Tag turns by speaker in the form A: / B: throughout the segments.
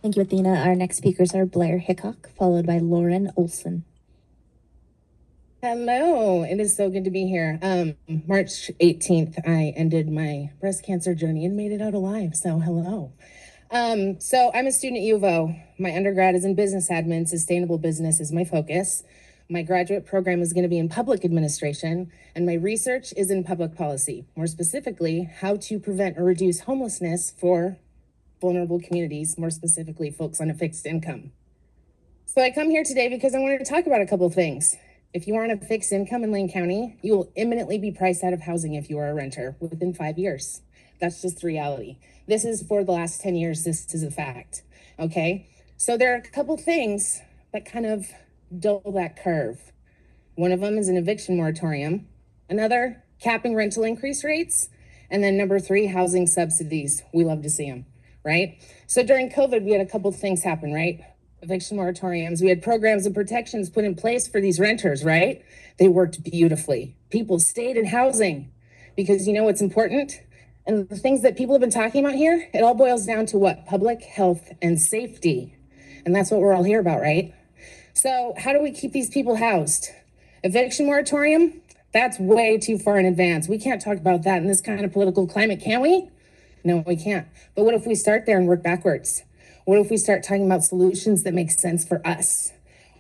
A: Thank you, Athena. Our next speakers are Blair Hickok, followed by Lauren Olson.
B: Hello, it is so good to be here. March 18th, I ended my breast cancer journey and made it out alive. So hello. So I'm a student at U of O. My undergrad is in business admin. Sustainable business is my focus. My graduate program is going to be in public administration, and my research is in public policy. More specifically, how to prevent or reduce homelessness for vulnerable communities, more specifically folks on a fixed income. So I come here today because I wanted to talk about a couple of things. If you are on a fixed income in Lane County, you will imminently be priced out of housing if you are a renter within 5 years. That's just the reality. This is for the last 10 years, this is a fact, okay? So there are a couple things that kind of dull that curve. One of them is an eviction moratorium, another, capping rental increase rates, and then number 3, housing subsidies. We love to see them, right? So during COVID, we had a couple of things happen, right? Eviction moratoriums. We had programs and protections put in place for these renters, right? They worked beautifully. People stayed in housing because you know what's important? And the things that people have been talking about here, it all boils down to what? Public health and safety. And that's what we're all here about, right? So how do we keep these people housed? Eviction moratorium? That's way too far in advance. We can't talk about that in this kind of political climate, can we? No, we can't. But what if we start there and work backwards? What if we start talking about solutions that make sense for us?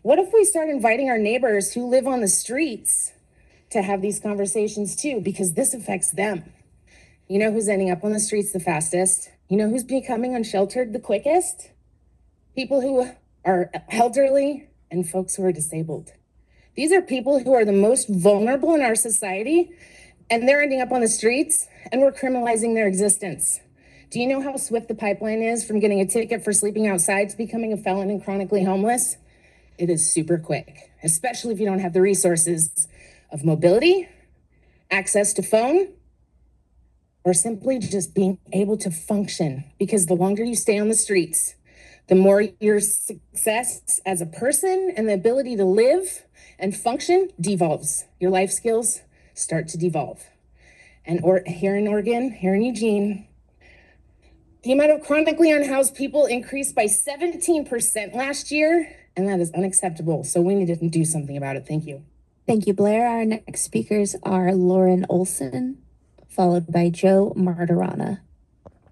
B: What if we start inviting our neighbors who live on the streets to have these conversations too? Because this affects them. You know who's ending up on the streets the fastest? You know who's becoming unsheltered the quickest? People who are elderly and folks who are disabled. These are people who are the most vulnerable in our society, and they're ending up on the streets, and we're criminalizing their existence. Do you know how swift the pipeline is from getting a ticket for sleeping outside to becoming a felon and chronically homeless? It is super quick, especially if you don't have the resources of mobility, access to phone, or simply just being able to function. Because the longer you stay on the streets, the more your success as a person and the ability to live and function devolves. Your life skills start to devolve. And here in Oregon, here in Eugene, the amount of chronically unhoused people increased by 17% last year, and that is unacceptable. So we need to do something about it. Thank you.
A: Thank you, Blair. Our next speakers are Lauren Olson, followed by Joe Martirana.